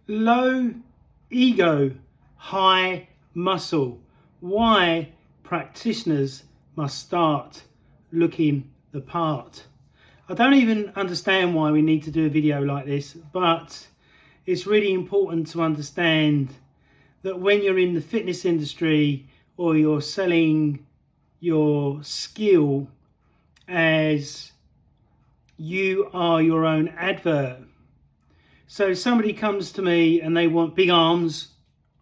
Low ego, high muscle. Why practitioners must start looking the part. I don't even understand why we need to do a video like this, but it's really important to understand that when you're in the fitness industry or you're selling your skill as you are your own advert. So if somebody comes to me and they want big arms,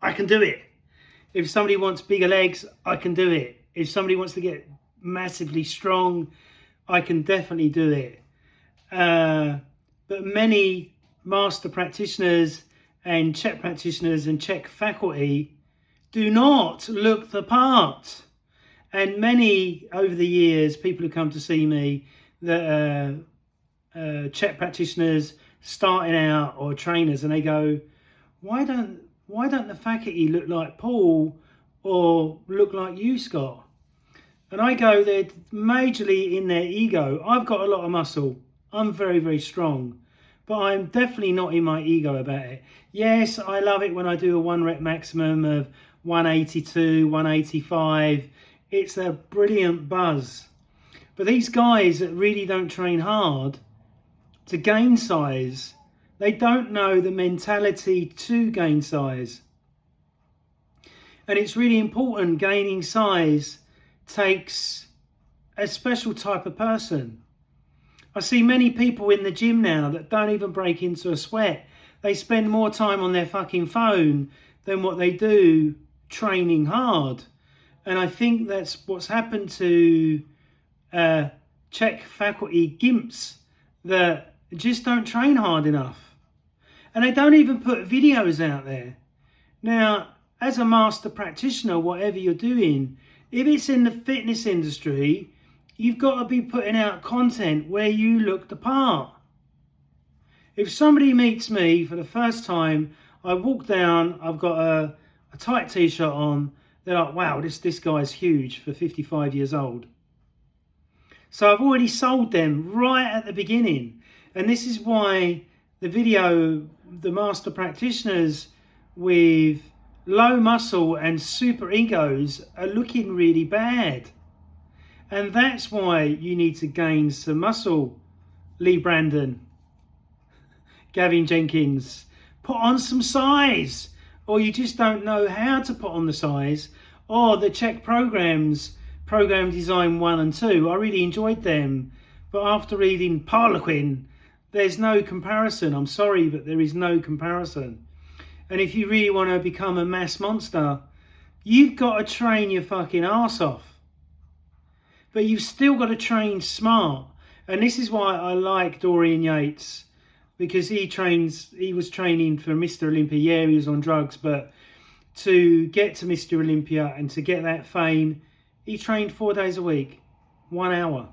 I can do it. If somebody wants bigger legs, I can do it. If somebody wants to get massively strong, I can definitely do it. But many master practitioners and CHEK practitioners and CHEK faculty do not look the part. And many, over the years, people who come to see me that are CHEK practitioners starting out or trainers, and they go, why don't the faculty look like Paul or look like you, Scott? And I go, they're majorly in their ego. I've got a lot of muscle. I'm very, very strong. But I'm definitely not in my ego about it. Yes, I love it when I do a 1 rep maximum of 182, 185. It's a brilliant buzz. But these guys that really don't train hard to gain size, they don't know the mentality to gain size. And it's really important. Gaining size takes a special type of person. I see many people in the gym now that don't even break into a sweat. They spend more time on their fucking phone than what they do training hard. And I think that's what's happened to CHEK faculty gimps that just don't train hard enough. And they don't even put videos out there. Now, as a master practitioner, whatever you're doing, if it's in the fitness industry, you've got to be putting out content where you look the part. If somebody meets me for the first time, I walk down, I've got a tight t-shirt on, they're like, wow, this guy's huge for 55 years old. So I've already sold them right at the beginning. And this is why the video, the master practitioners with low muscle and super egos are looking really bad. And that's why you need to gain some muscle. Lee Brandon, Gavin Jenkins, put on some size. Or you just don't know how to put on the size. Or the CHEK programs, Program Design 1 and 2, I really enjoyed them. But after reading Harlequin, there's no comparison. I'm sorry, but there is no comparison. And if you really want to become a mass monster, you've got to train your fucking arse off. But you've still got to train smart. And this is why I like Dorian Yates, because he was training for Mr. Olympia. Yeah, he was on drugs, but to get to Mr. Olympia and to get that fame, he trained 4 days a week, 1 hour.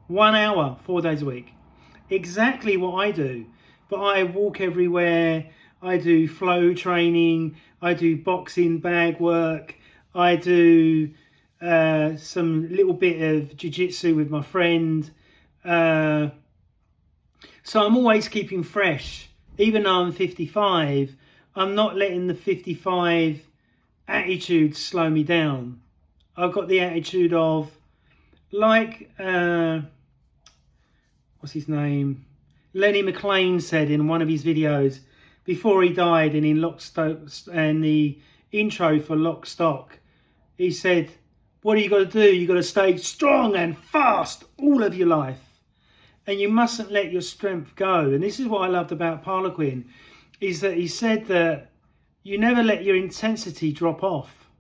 1 hour, 4 days a week. Exactly what I do. But I walk everywhere. I do flow training. I do boxing bag work. I do some little bit of jiu-jitsu with my friend. So I'm always keeping fresh. Even though I'm 55, I'm not letting the 55 attitude slow me down. I've got the attitude of, like, what's his name? Lenny McLean said in one of his videos before he died, and in Lockstock, and the intro for Lock Stock, he said, what do you got to do? You got to stay strong and fast all of your life. And you mustn't let your strength go. And this is what I loved about Harlequin, is that he said that you never let your intensity drop off.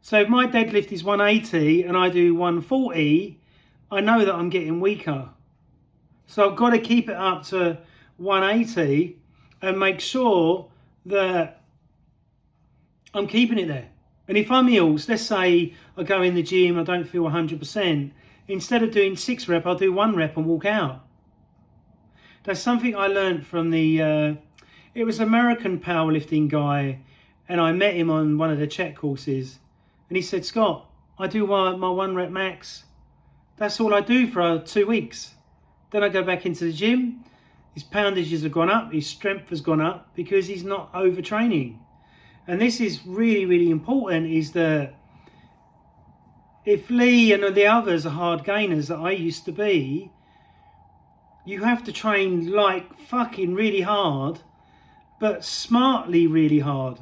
So if my deadlift is 180 and I do 140, I know that I'm getting weaker. So I've got to keep it up to 180 and make sure that I'm keeping it there. And if I'm ill, let's say I go in the gym, I don't feel 100%, instead of doing 6 rep, I'll do 1 rep and walk out. That's something I learned from it was an American powerlifting guy, and I met him on one of the CHEK courses. And he said, Scott, I do my 1 rep max. That's all I do for 2 weeks. Then I go back into the gym his poundages have gone up, his strength has gone up because he's not overtraining. And this is really, really important, is that if Lee and the others are hard gainers that I used to be, you have to train like fucking really hard, but smartly really hard.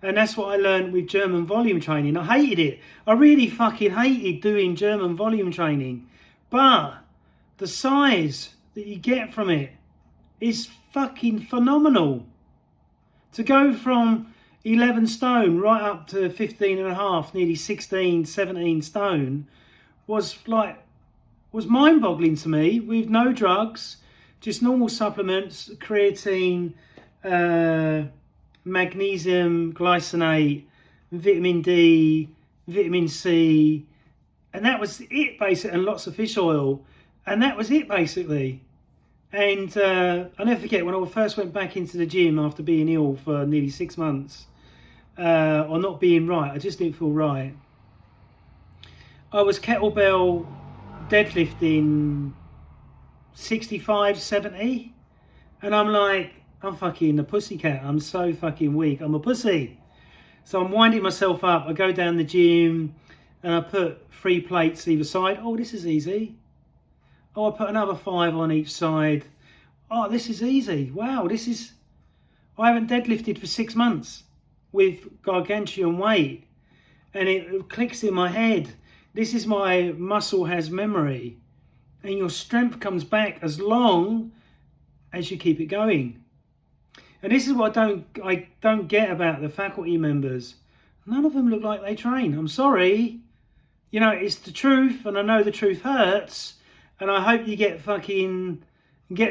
And that's what I learned with German volume training. I hated it. I really fucking hated doing German volume training. But the size that you get from it is fucking phenomenal. To go from 11 stone right up to 15 and a half, nearly 16, 17 stone was mind-boggling to me, with no drugs, just normal supplements, creatine, magnesium glycinate, vitamin D, vitamin C, and that was it basically, and lots of fish oil, and that was it basically. And I'll never forget when I first went back into the gym after being ill for nearly 6 months, or not being right, I just didn't feel right. I was kettlebell deadlifting 65, 70, and I'm like, I'm fucking a pussycat. I'm so fucking weak. I'm a pussy. So I'm winding myself up. I go down the gym and I put 3 plates either side. Oh, this is easy. Oh, I put another 5 on each side. Oh, this is easy. Wow, I haven't deadlifted for 6 months with gargantuan weight. And it clicks in my head. This is my muscle has memory. And your strength comes back as long as you keep it going. And this is what I don't get about the faculty members. None of them look like they train. I'm sorry. You know, it's the truth, and I know the truth hurts, and I hope you get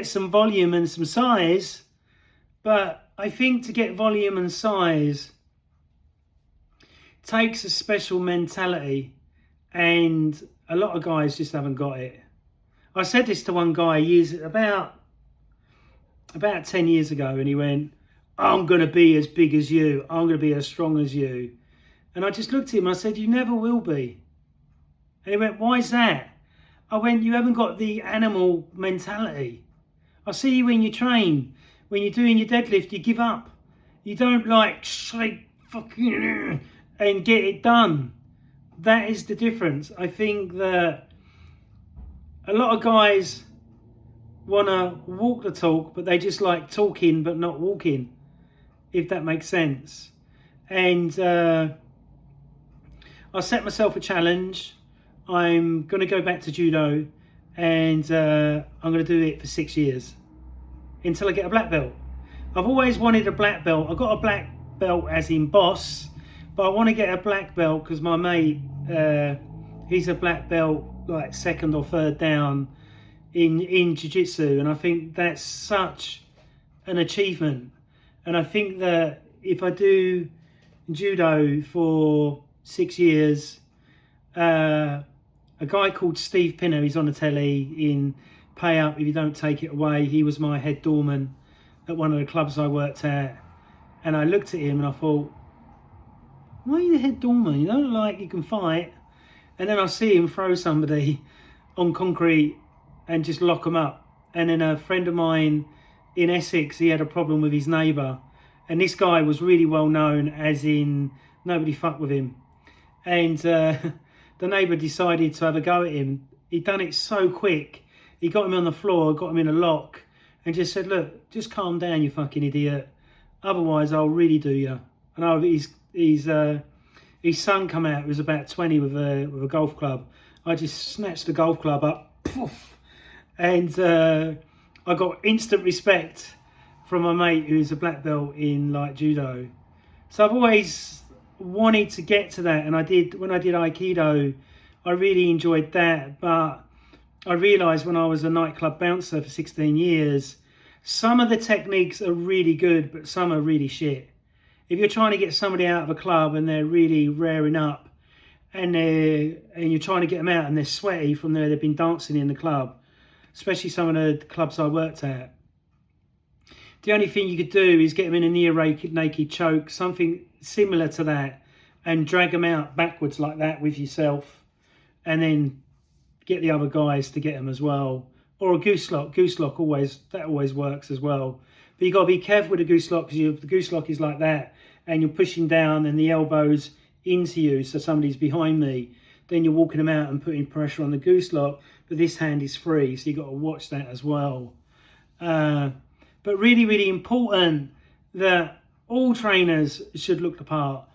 some volume and some size. But I think to get volume and size takes a special mentality, and a lot of guys just haven't got it. I said this to one guy about 10 years ago, and he went, I'm going to be as big as you. I'm going to be as strong as you. And I just looked at him and I said, you never will be. And he went, why is that? I went, you haven't got the animal mentality. I see you when you train. When you're doing your deadlift, you give up. You don't like shake fucking and get it done. That is the difference. I think that a lot of guys want to walk the talk, but they just like talking but not walking, if that makes sense. And I set myself a challenge. I'm going to go back to judo, and I'm going to do it for 6 years until I get a black belt. I've always wanted a black belt. I got a black belt as in boss, but I want to get a black belt because my mate, he's a black belt like 2nd or 3rd down in jiu-jitsu, and I think that's such an achievement. And I think that if I do judo for 6 years, a guy called Steve Pinner, he's on the telly in Pay Up If You Don't Take It Away. He was my head doorman at one of the clubs I worked at, and I looked at him and I thought, why are you the head doorman? You don't look like you can fight. And then I see him throw somebody on concrete and just lock them up. And then a friend of mine in Essex, he had a problem with his neighbour, and this guy was really well known, as in nobody fucked with him. And the neighbour decided to have a go at him. He'd done it so quick. He got him on the floor, got him in a lock, and just said, look, just calm down, you fucking idiot. Otherwise, I'll really do you. And his son come out, he was about 20 with a golf club. I just snatched the golf club up, poof, and I got instant respect from my mate who's a black belt in like judo. So I've always wanted to get to that, and when I did Aikido, I really enjoyed that. But I realised when I was a nightclub bouncer for 16 years, some of the techniques are really good, but some are really shit. If you're trying to get somebody out of a club and they're really raring up, and you're trying to get them out and they're sweaty from there, they've been dancing in the club, especially some of the clubs I worked at, the only thing you could do is get them in a near naked choke, something similar to that, and drag them out backwards like that with yourself, and then get the other guys to get them as well, or a goose lock. Goose lock always works as well. But you got to be careful with the goose lock, because the goose lock is like that, and you're pushing down and the elbows into you, so somebody's behind me. Then you're walking them out and putting pressure on the goose lock, but this hand is free, so you've got to watch that as well. But really, really important that all trainers should look the part.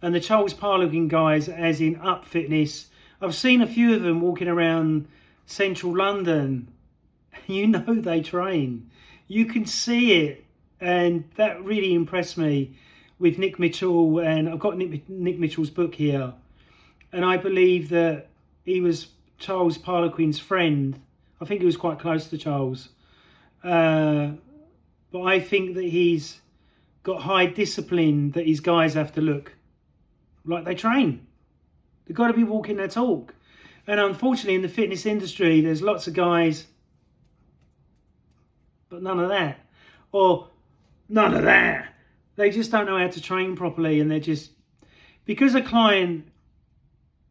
And the Charles Parlin guys, as in Up Fitness, I've seen a few of them walking around central London. You know they train. You can see it. And that really impressed me with Nick Mitchell. And I've got Nick Mitchell's book here. And I believe that he was Charles Parlin's friend. I think he was quite close to Charles. But I think that he's got high discipline, that his guys have to look like they train. They've got to be walking their talk. And unfortunately, in the fitness industry, there's lots of guys, but none of that. Or none of that. They just don't know how to train properly. And they're just, because a client,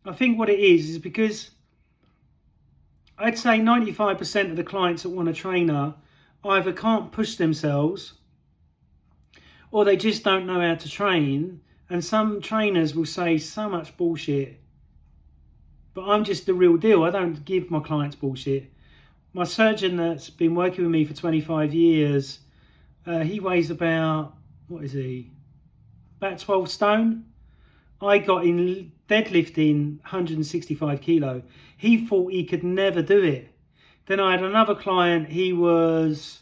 I think what it is because I'd say 95% of the clients that want a trainer either can't push themselves, or they just don't know how to train. And some trainers will say so much bullshit. But I'm just the real deal. I don't give my clients bullshit. My surgeon that's been working with me for 25 years, he weighs about, what is he? About 12 stone. I got in deadlifting 165 kilo. He thought he could never do it. Then I had another client, he was,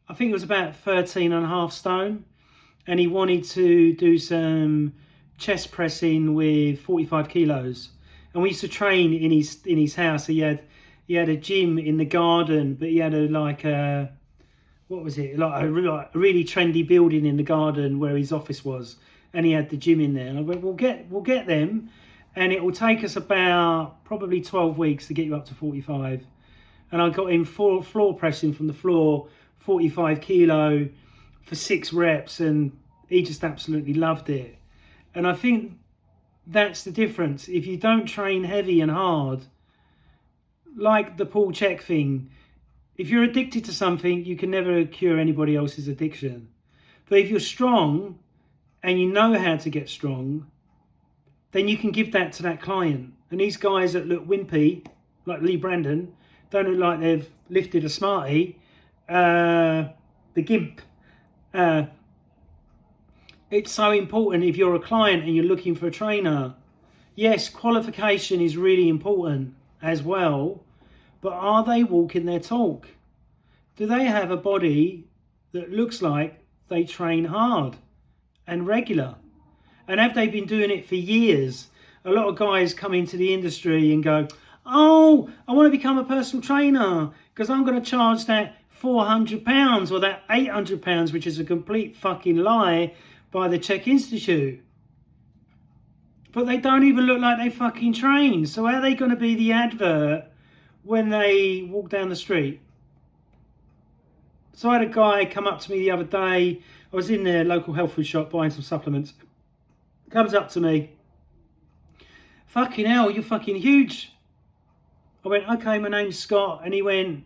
I think it was about 13.5 stone. And he wanted to do some chest pressing with 45 kilos. And we used to train in his house. He had a gym in the garden, but he had like a really trendy building in the garden where his office was, and he had the gym in there. And I went, we'll get them, and it will take us about probably 12 weeks to get you up to 45. And I got him floor pressing from the floor, 45 kilo for 6 reps, and he just absolutely loved it. And I think that's the difference. If you don't train heavy and hard, like the CHEK thing, if you're addicted to something, you can never cure anybody else's addiction. But if you're strong and you know how to get strong, then you can give that to that client. And these guys that look wimpy, like Lee Brandon, don't look like they've lifted a Smartie, the Gimp. It's so important if you're a client and you're looking for a trainer. Yes, qualification is really important as well, but are they walking their talk? Do they have a body that looks like they train hard and regular? And have they been doing it for years? A lot of guys come into the industry and go, oh, I want to become a personal trainer because I'm going to charge that £400 or that £800, which is a complete fucking lie by the CHEK Institute. But they don't even look like they fucking train. So how are they going to be the advert when they walk down the street? So I had a guy come up to me the other day. I was in their local health food shop buying some supplements. Comes up to me. Fucking hell, you're fucking huge. I went, okay, my name's Scott. And he went,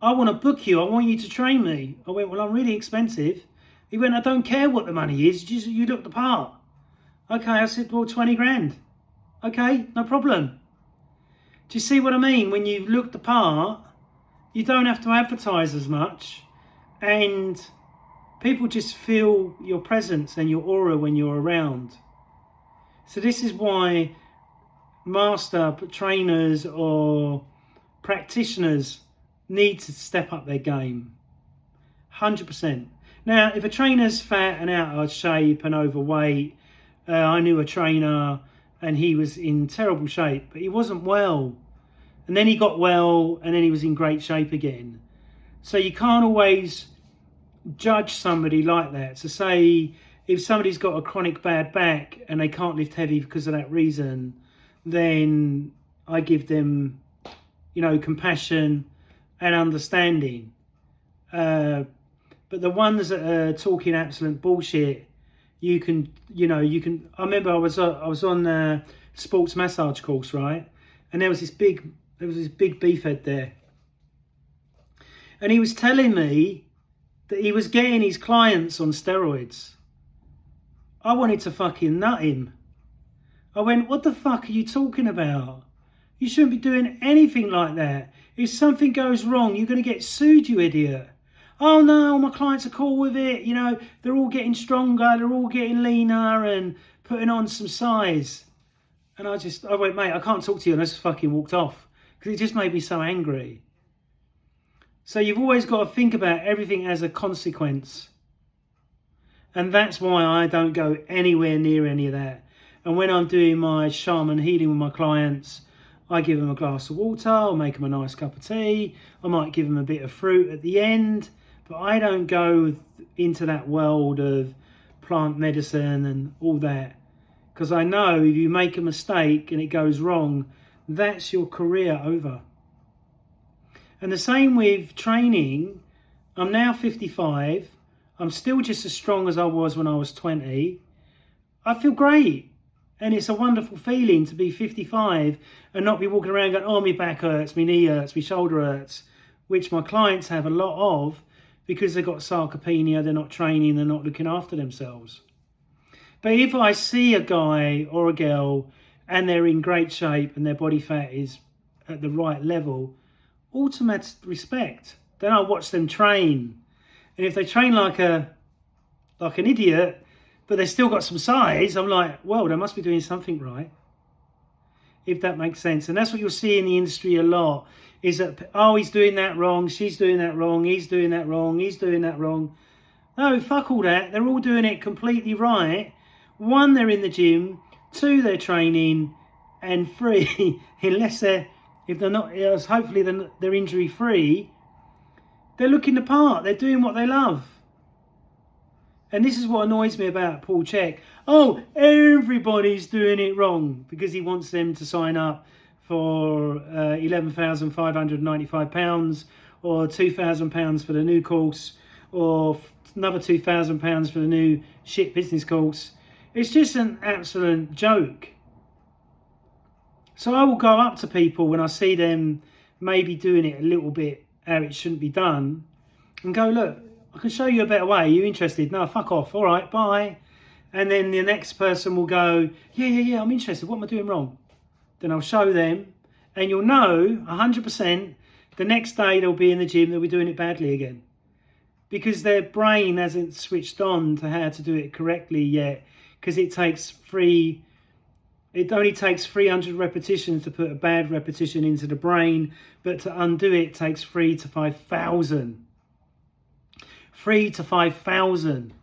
I want to book you. I want you to train me. I went, well, I'm really expensive. He went, I don't care what the money is. Just, you look the part. Okay, I said, well, 20 grand. Okay, no problem. Do you see what I mean? When you look the part, you don't have to advertise as much. And people just feel your presence and your aura when you're around. So this is why master trainers or practitioners need to step up their game. 100%. Now, if a trainer's fat and out of shape and overweight, I knew a trainer and he was in terrible shape, but he wasn't well. And then he got well and then he was in great shape again. So you can't always judge somebody like that. So say if somebody's got a chronic bad back and they can't lift heavy because of that reason, then I give them, compassion and understanding. But the ones that are talking absolute bullshit, you can. I remember I was on a sports massage course, right? And there was this big beefhead there, And he was telling me that he was getting his clients on steroids. I wanted to fucking nut him. I went, what the fuck are you talking about? You shouldn't be doing anything like that. If something goes wrong, you're going to get sued, you idiot. Oh no, my clients are cool with it. You know, they're all getting stronger, they're all getting leaner and putting on some size. And I went, mate, I can't talk to you. And I just fucking walked off because it just made me so angry. So you've always got to think about everything as a consequence. And that's why I don't go anywhere near any of that. And when I'm doing my shaman healing with my clients, I give them a glass of water, I'll make them a nice cup of tea, I might give them a bit of fruit at the end, but I don't go into that world of plant medicine and all that. Because I know if you make a mistake and it goes wrong, that's your career over. And the same with training. I'm now 55. I'm still just as strong as I was when I was 20. I feel great. And it's a wonderful feeling to be 55 and not be walking around going, oh, my back hurts, my knee hurts, my shoulder hurts, which my clients have a lot of because they've got sarcopenia, they're not training, they're not looking after themselves. But if I see a guy or a girl and they're in great shape and their body fat is at the right level, automatic respect. Then I watch them train. And if they train like an idiot, but they've still got some size, I'm like, well, they must be doing something right. If that makes sense. And that's what you'll see in the industry a lot, is that, oh, he's doing that wrong, she's doing that wrong, he's doing that wrong, he's doing that wrong. No, fuck all that. They're all doing it completely right. One, they're in the gym. Two, they're training. And three, unless if they're not, hopefully they're injury free, they're looking the part. They're doing what they love. And this is what annoys me about Paul CHEK. Oh, everybody's doing it wrong because he wants them to sign up for £11,595 or £2,000 for the new course or another £2,000 for the new shit business course. It's just an absolute joke. So I will go up to people when I see them maybe doing it a little bit how it shouldn't be done and go, look, I can show you a better way. Are you interested? No, fuck off. All right, bye. And then the next person will go, yeah, I'm interested. What am I doing wrong? Then I'll show them and you'll know 100% the next day they'll be in the gym, they'll be doing it badly again. Because their brain hasn't switched on to how to do it correctly yet, because it only takes 300 repetitions to put a bad repetition into the brain, but to undo it takes 3,000 to 5,000. 3,000 to 5,000.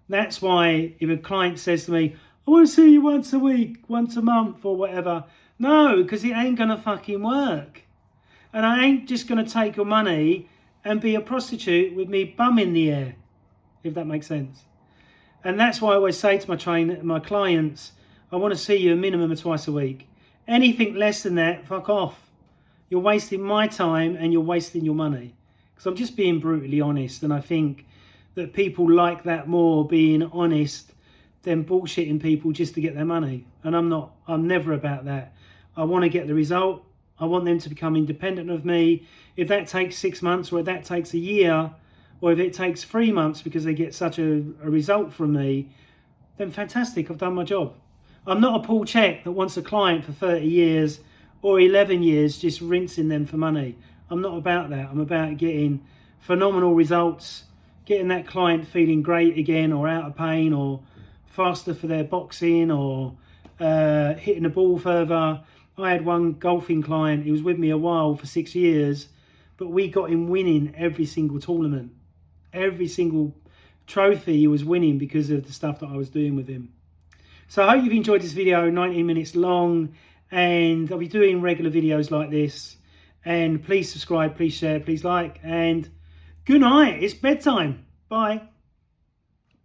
That's why if a client says to me, I want to see you once a week, once a month or whatever. No, because it ain't going to fucking work. And I ain't just going to take your money and be a prostitute with me bum in the air, if that makes sense. And that's why I always say to my clients, I want to see you a minimum of twice a week. Anything less than that, fuck off. You're wasting my time and you're wasting your money. Because I'm just being brutally honest, and I think that people like that more, being honest, than bullshitting people just to get their money. And I'm never about that. I want to get the result. I want them to become independent of me. If that takes 6 months, or if that takes a year, or if it takes 3 months because they get such a result from me, then fantastic, I've done my job. I'm not a Paul CHEK that wants a client for 30 years or 11 years just rinsing them for money. I'm not about that. I'm about getting phenomenal results, getting that client feeling great again, or out of pain, or faster for their boxing, or hitting the ball further. I had one golfing client, he was with me a while for 6 years, but we got him winning every single tournament. Every single trophy he was winning because of the stuff that I was doing with him. So I hope you've enjoyed this video, 19 minutes long, and I'll be doing regular videos like this. And please subscribe, please share, please like, and good night. It's bedtime. Bye.